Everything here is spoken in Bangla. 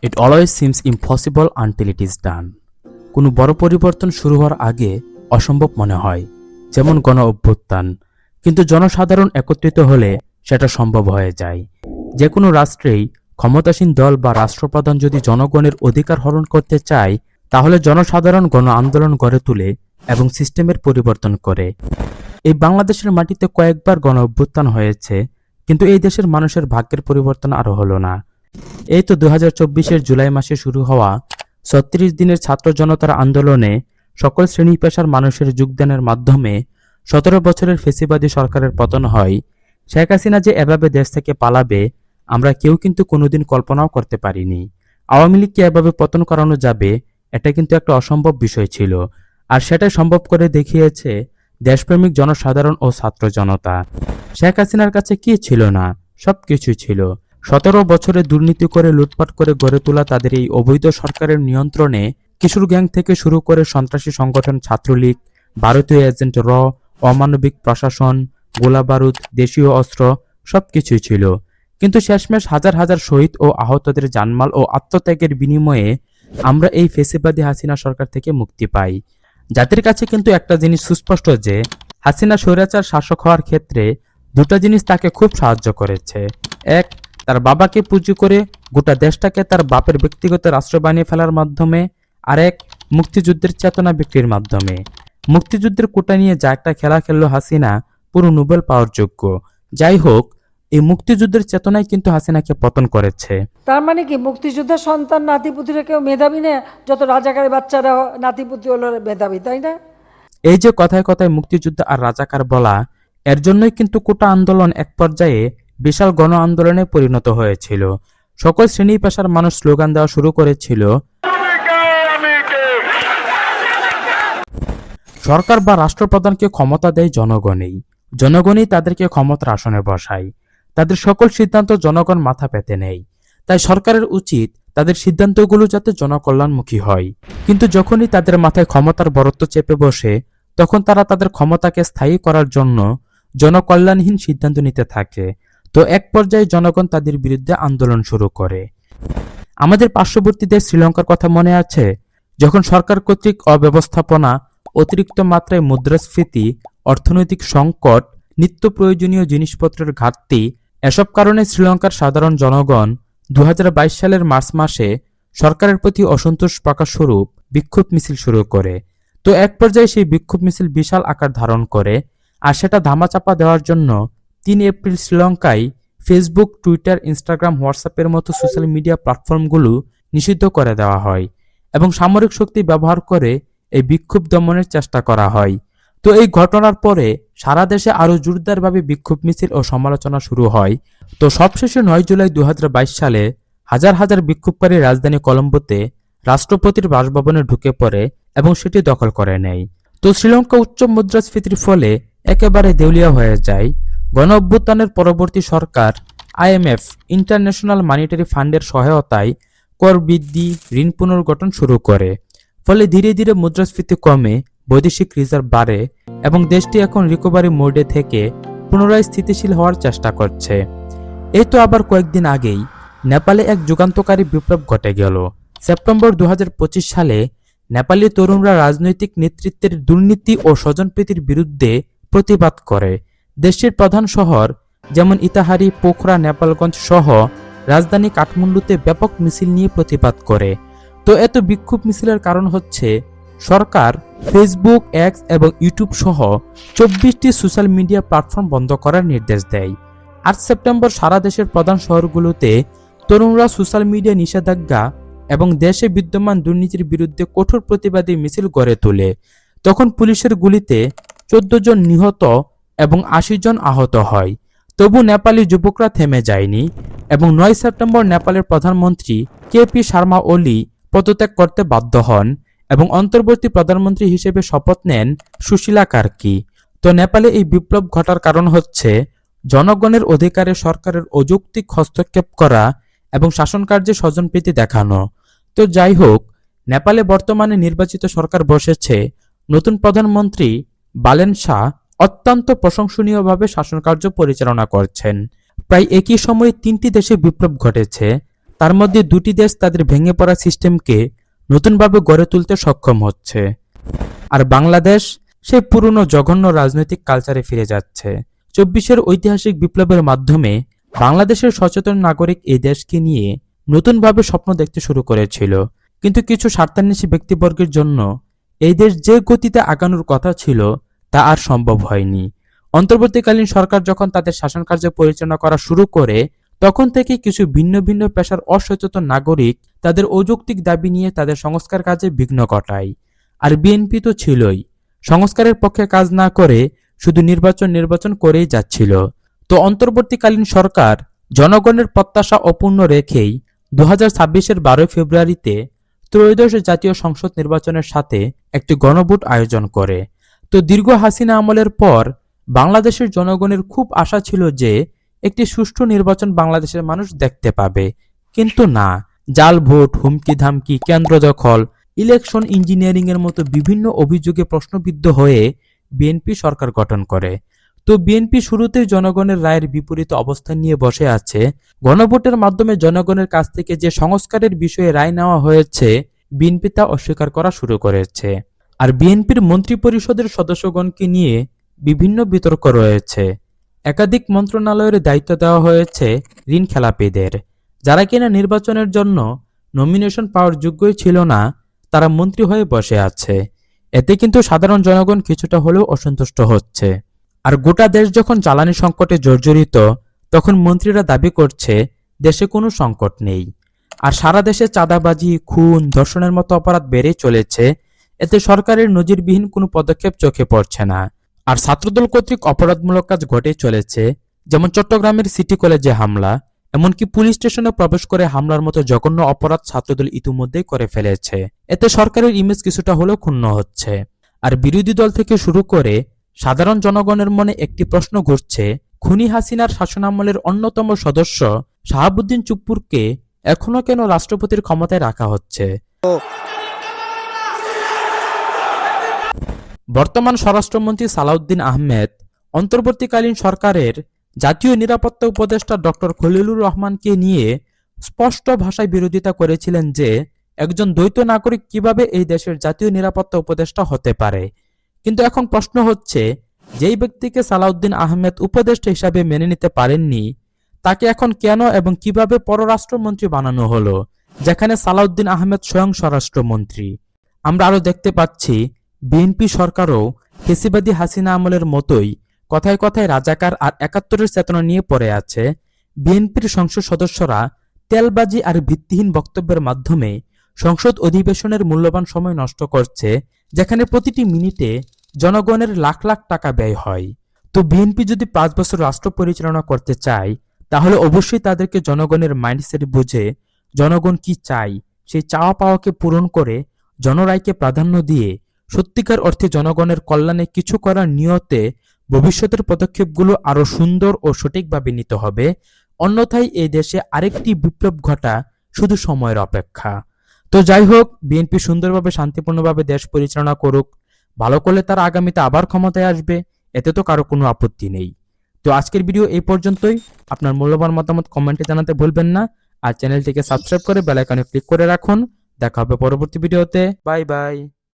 It always seems impossible until it is done. কোনো বড় পরিবর্তন শুরু হওয়ার আগে অসম্ভব মনে হয়, যেমন গণ অভ্যুত্থান, কিন্তু জনসাধারণ একত্রিত হলে সেটা সম্ভব হয়ে যায়। যে কোনো রাষ্ট্রেই ক্ষমতাসীন দল বা রাষ্ট্রপ্রধান যদি জনগণের অধিকার হরণ করতে চায়, তাহলে জনসাধারণ গণ আন্দোলন গড়ে তোলে এবং সিস্টেমের পরিবর্তন করে। এই বাংলাদেশের মাটিতে কয়েকবার গণ অভ্যুত্থান হয়েছে, কিন্তু এই দেশের মানুষের ভাগ্যের পরিবর্তন আরো হলো না। এই তো 2024-এর জুলাই মাসে শুরু হওয়া 36 দিনের ছাত্র জনতার আন্দোলনে সকল শ্রেণী পেশার মানুষের যোগদানের মাধ্যমে 17 বছরের ফ্যাসিবাদী সরকারের পতন হয়। শেখ হাসিনা যে এভাবে দেশ থেকে পালাবে, আমরা কেউ কিন্তু কোনোদিন কল্পনাও করতে পারিনি। আওয়ামী লীগকে এভাবে পতন করানো যাবে, এটা কিন্তু একটা অসম্ভব বিষয় ছিল, আর সেটাই সম্ভব করে দেখিয়েছে দেশপ্রেমিক জনসাধারণ ও ছাত্র জনতা। শেখ হাসিনার কাছে কি ছিল না? সবকিছু ছিল। 17 বছরে দুর্নীতি করে লুটপাট করে গড়ে তোলা তাদের এই অবৈধ সরকারের নিয়ন্ত্রণে কিশোর গ্যাং থেকে শুরু করে সন্ত্রাসী সংগঠন ছাত্রলীগ, ভারতীয় এজেন্ট র, অমানবিক প্রশাসন, গোলাবারুদ, দেশীয় অস্ত্র সবকিছুই ছিল। কিন্তু শেষমেশ হাজার হাজার শহীদ ও আহতদের জানমাল ও আত্মত্যাগের বিনিময়ে আমরা এই ফ্যাসিবাদী হাসিনা সরকার থেকে মুক্তি পাই। জাতির কাছে কিন্তু একটা জিনিস সুস্পষ্ট যে হাসিনা স্বৈরাচার শাসক হওয়ার ক্ষেত্রে দুটো জিনিস তাকে খুব সাহায্য করেছে। এক, তার বাবাকে পুঁজি করে গোটা দেশটাকে তার বাপের ব্যক্তিগত রাষ্ট্র বানিয়ে ফেলার মাধ্যমে, আর এক, মুক্তিযুদ্ধের চেতনা বিক্রির মাধ্যমে। মুক্তিযুদ্ধের কোটা নিয়ে যা একটা খেলা খেললো হাসিনা, পুরো নোবেল পাওয়ার যোগ্য। যাই হোক, এই মুক্তিযুদ্ধের চেতনাই কিন্তু হাসিনাকে পতন করেছে। তার মানে কি মুক্তিযুদ্ধের সন্তান নাতিপুতিরা কেউ মেধাবী না? যত রাজাকারের বাচ্চারা নাতিপুতি হলো মেধাবী, তাই না? এই যে কথায় কথায় মুক্তিযুদ্ধ আর রাজাকার বলা, এর জন্যই কিন্তু কোটা আন্দোলন এক পর্যায়ে বিশাল গণ আন্দোলনে পরিণত হয়েছিল। সকল শ্রেণী পেশার মানুষ স্লোগান দেওয়া শুরু করেছিল, সরকার বা রাষ্ট্রপ্রধানকে ক্ষমতা দেয় জনগণই, জনগণই তাদেরকে ক্ষমতার আসনে বসায়, তাদের সকল সিদ্ধান্ত জনগণ মাথা পেতে নেয়। তাই সরকারের উচিত তাদের সিদ্ধান্তগুলো যাতে জনকল্যাণমুখী হয়। কিন্তু যখনই তাদের মাথায় ক্ষমতার বরত্ব চেপে বসে, তখন তারা তাদের ক্ষমতাকে স্থায়ী করার জন্য জনকল্যাণহীন সিদ্ধান্ত নিতে থাকে। তো এক পর্যায়ে জনগণ তাদের বিরুদ্ধে আন্দোলন শুরু করে। আমাদের পার্শ্ববর্তী দেশ শ্রীলঙ্কার কথা মনে আছে? যখন সরকার কর্তৃক অব্যবস্থাপনা, অতিরিক্ত মাত্রায় মুদ্রাস্ফীতি, অর্থনৈতিক সংকট, নিত্য প্রয়োজনীয় জিনিসপত্রের ঘাটতি, এসব কারণে শ্রীলঙ্কার সাধারণ জনগণ 2022 সালের মার্চ মাসে সরকারের প্রতি অসন্তোষ প্রকাশ স্বরূপ বিক্ষোভ মিছিল শুরু করে। তো এক পর্যায়ে সেই বিক্ষোভ মিছিল বিশাল আকার ধারণ করে, আর সেটা ধামাচাপা দেওয়ার জন্য 3 এপ্রিল শ্রীলঙ্কায় ফেসবুক, টুইটার, ইনস্টাগ্রাম, হোয়াটসঅ্যাপের মতো সোশ্যাল মিডিয়া প্ল্যাটফর্মগুলো নিষিদ্ধ করে দেওয়া হয় এবং সামরিক শক্তি ব্যবহার করে এই বিক্ষোভ দমনের চেষ্টা করা হয়। তো এই ঘটনার পরে সারা দেশে আরো জোরদারভাবে বিক্ষোভ মিছিল ও সমালোচনা শুরু হয়। তো সবশেষে 9 জুলাই 2022 সালে হাজার হাজার বিক্ষোভকারী রাজধানী কলম্বোতে রাষ্ট্রপতির বাসভবনে ঢুকে পড়ে এবং সেটি দখল করে নেয়। তো শ্রীলঙ্কা উচ্চ মুদ্রাস্ফীতির ফলে একেবারে দেউলিয়া হয়ে যায়। গণ অভ্যুত্থানের পরবর্তী সরকার IMF, ইন্টারন্যাশনাল মনিটারি ফান্ডের সহায়তায় কর বৃদ্ধি, ঋণ পুনর্গঠন শুরু করে। ফলে ধীরে ধীরে মুদ্রাস্ফীতি কমে, বৈদেশিক রিজার্ভ বাড়ে এবং দেশটি এখন রিকভারি মোডে থেকে পুনরায় স্থিতিশীল হওয়ার চেষ্টা করছে। এই তো আবার কয়েকদিন আগেই নেপালে এক যুগান্তকারী বিপ্লব ঘটে গেল। সেপ্টেম্বর 2025 সালে নেপালি তরুণরা রাজনৈতিক নেতৃত্বের দুর্নীতি ও স্বজনপ্রীতির বিরুদ্ধে প্রতিবাদ করে। দেশটির প্রধান শহর যেমন ইতাহারি, পোখরা, নেপালগঞ্জ সহ রাজধানী কাঠমান্ডুতে ব্যাপক মিছিল নিয়ে প্রতিবাদ করে। তো এত বিক্ষোভ মিছিলের কারণ হচ্ছে সরকার ফেসবুক, এক্স এবং ইউটিউব সহ 24টি সোশ্যাল মিডিয়া প্ল্যাটফর্ম বন্ধ করার নির্দেশ দেয়। 8 সেপ্টেম্বর সারা দেশের প্রধান শহরগুলোতে তরুণরা সোশ্যাল মিডিয়া নিষেধাজ্ঞা এবং দেশে বিদ্যমান দুর্নীতির বিরুদ্ধে কঠোর প্রতিবাদী মিছিল গড়ে তোলে। তখন পুলিশের গুলিতে 14 জন নিহত এবং 80 জন আহত হয়। তবু নেপালি যুবকরা থেমে যায়নি এবং 9 সেপ্টেম্বর নেপালের প্রধানমন্ত্রী KP শর্মা ওলি পদত্যাগ করতে বাধ্য হন এবং অন্তর্বর্তী প্রধানমন্ত্রী হিসেবে শপথ নেন সুশীলা কার্কি। তো নেপালে এই বিপ্লব ঘটার কারণ হচ্ছে জনগণের অধিকারে সরকারের অযৌক্তিক হস্তক্ষেপ করা এবং শাসনকার্যে স্বজনপ্রীতি দেখানো। তো যাই হোক, নেপালে বর্তমানে নির্বাচিত সরকার বসেছে। নতুন প্রধানমন্ত্রী বালেন শাহ অত্যন্ত প্রশংসনীয়ভাবে শাসনকার্য পরিচালনা করছেন। প্রায় একই সময়ে 3টি দেশে বিপ্লব ঘটেছে। তার মধ্যে দুটি দেশ তাদের ভেঙে পড়া সিস্টেমকে নতুনভাবে গড়ে তুলতে সক্ষম হচ্ছে, আর বাংলাদেশ সেই পুরনো জঘন্য রাজনৈতিক কালচারে ফিরে যাচ্ছে। 24-এর ঐতিহাসিক বিপ্লবের মাধ্যমে বাংলাদেশের সচেতন নাগরিক এই দেশকে নিয়ে নতুনভাবে স্বপ্ন দেখতে শুরু করেছিল, কিন্তু কিছু স্বার্থান্বেষী ব্যক্তিবর্গের জন্য এই দেশ যে গতিতে আগানোর কথা ছিল তা আর সম্ভব হয়নি। অন্তর্বর্তীকালীন সরকার যখন তাদের শাসন কার্য পরিচালনা করা শুরু করে, তখন থেকে কিছু ভিন্ন ভিন্ন পেশার অসচেতন নাগরিক তাদের অযৌক্তিক দাবি নিয়ে তাদের সংস্কার কাজে বিঘ্ন ঘটায়। আর বিএনপি তো ছিলই, সংস্কারের পক্ষে কাজ না করে শুধু নির্বাচন করেই যাচ্ছিল। তো অন্তর্বর্তীকালীন সরকার জনগণের প্রত্যাশা অপূর্ণ রেখেই 2026-এর 12 ফেব্রুয়ারিতে ত্রয়োদশ জাতীয় সংসদ নির্বাচনের সাথে একটি গণভোট আয়োজন করে। তো দীর্ঘ হাসিনা আমলের পর বাংলাদেশের জনগণের খুব আশা ছিল যে একটি সুষ্ঠু নির্বাচন বাংলাদেশের মানুষ দেখতে পাবে, কিন্তু না, জাল ভোট, হুমকি ধামকি, কেন্দ্র দখল, ইলেকশন ইঞ্জিনিয়ারিং এর মতো বিভিন্ন অভিযোগে প্রশ্নবিদ্ধ হয়ে বিএনপি সরকার গঠন করে। তো বিএনপি শুরুতেই জনগণের রায়ের বিপরীতে অবস্থান নিয়ে বসে আছে। গণভোটের মাধ্যমে জনগণের কাছ থেকে যে সংস্কারের বিষয়ে রায় নেওয়া হয়েছে, বিএনপি তা অস্বীকার করা শুরু করেছে। আর বিএনপির মন্ত্রী পরিষদের সদস্যগণকে নিয়ে বিভিন্ন বিতর্ক রয়েছে। একাধিক মন্ত্রণালয়ের দায়িত্ব দেওয়া হয়েছে ঋণ খেলাপিদের, যারা কিনা নির্বাচনের জন্য নমিনেশন পাওয়ার যোগ্যই ছিল না, তারা মন্ত্রী হয়ে বসে আছে। এতে কিন্তু সাধারণ জনগণ কিছুটা হলেও অসন্তুষ্ট হচ্ছে। আর গোটা দেশ যখন জ্বালানি সংকটে জর্জরিত, তখন মন্ত্রীরা দাবি করছে দেশে কোনো সংকট নেই। আর সারা দেশে চাঁদাবাজি, খুন, ধর্ষণের মতো অপরাধ বেড়েই চলেছে। এতে সরকারের নজিরবিহীন কোনো পদক্ষেপ চোখে পড়ছে না। আর ছাত্রদল কর্তৃক অপরাধমূলক কাজ ঘটেই চলেছে, যেমন চট্টগ্রামের সিটি কলেজে হামলা, এমনকি পুলিশ স্টেশনে প্রবেশ করে হামলার মতো জঘন্য অপরাধ ছাত্রদল ইতিমধ্যেই করে ফেলেছে। এতে সরকারের ইমেজ কিছুটা হলেও ক্ষুণ্ণ হচ্ছে। আর বিরোধী দল থেকে শুরু করে সাধারণ জনগণের মনে একটি প্রশ্ন ঘুরছে, খুনি হাসিনার শাসনামলের অন্যতম সদস্য শাহাবুদ্দিন চুপ্পুরকে এখনো কেন রাষ্ট্রপতির ক্ষমতায় রাখা হচ্ছে? বর্তমান স্বরাষ্ট্রমন্ত্রী সালাউদ্দিন আহমেদ অন্তর্বর্তীকালীন সরকারের জাতীয় নিরাপত্তা উপদেষ্টা ডক্টর খলিলুর রহমানকে নিয়ে স্পষ্ট ভাষায় বিরোধিতা করেছিলেন যে একজন দ্বৈত নাগরিক কিভাবে এই দেশের জাতীয় নিরাপত্তা উপদেষ্টা হতে পারে। কিন্তু এখন প্রশ্ন হচ্ছে, যেই ব্যক্তিকে সালাউদ্দিন আহমেদ উপদেষ্টা হিসাবে মেনে নিতে পারেননি, তাকে এখন কেন এবং কিভাবে পররাষ্ট্রমন্ত্রী বানানো হলো, যেখানে সালাউদ্দিন আহমেদ স্বয়ং স্বরাষ্ট্রমন্ত্রী? আমরা আরো দেখতে পাচ্ছি বিএনপি সরকারও ফেসিবাদী হাসিনা আমলের মতোই কথায় কথায় রাজাকার আর ৭১-এর চেতনা নিয়ে পড়ে আছে। বিএনপির সংসদ সদস্যরা তেলবাজি আর ভিত্তিহীন বক্তব্যের মাধ্যমে সংসদ অধিবেশনের মূল্যবান সময় নষ্ট করছে, যেখানে প্রতিটি মিনিটে জনগণের লাখ লাখ টাকা ব্যয় হয়। তো বিএনপি যদি ৫ বছর রাষ্ট্র পরিচালনা করতে চায়, তাহলে অবশ্যই তাদেরকে জনগণের মাইন্ডসেট বুঝে জনগণ কি চায় সেই চাওয়া পাওয়াকে পূরণ করে জনরায়কে প্রাধান্য দিয়ে সত্যিকার অর্থে জনগণের কল্যাণে কিছু করার নিয়তে ভবিষ্যতের পদক্ষেপগুলো আরো সুন্দর ও সঠিকভাবে নিতে হবে। অন্যথায় এই দেশে আরেকটি বিপ্লব ঘটা শুধু সময়ের অপেক্ষা। তো যাই হোক, বিএনপি সুন্দরভাবে শান্তিপূর্ণভাবে দেশ পরিচালনা করুক, ভালো করলে তারা আগামীতে আবার ক্ষমতায় আসবে, এতে তো কারো কোনো আপত্তি নেই। তো আজকের ভিডিও এই পর্যন্তই। আপনার মূল্যবান মতামত কমেন্টে জানাতে ভুলবেন না, আর চ্যানেলটিকে সাবস্ক্রাইব করে বেল আইকনে ক্লিক করে রাখুন। দেখা হবে পরবর্তী ভিডিওতে। Bye bye.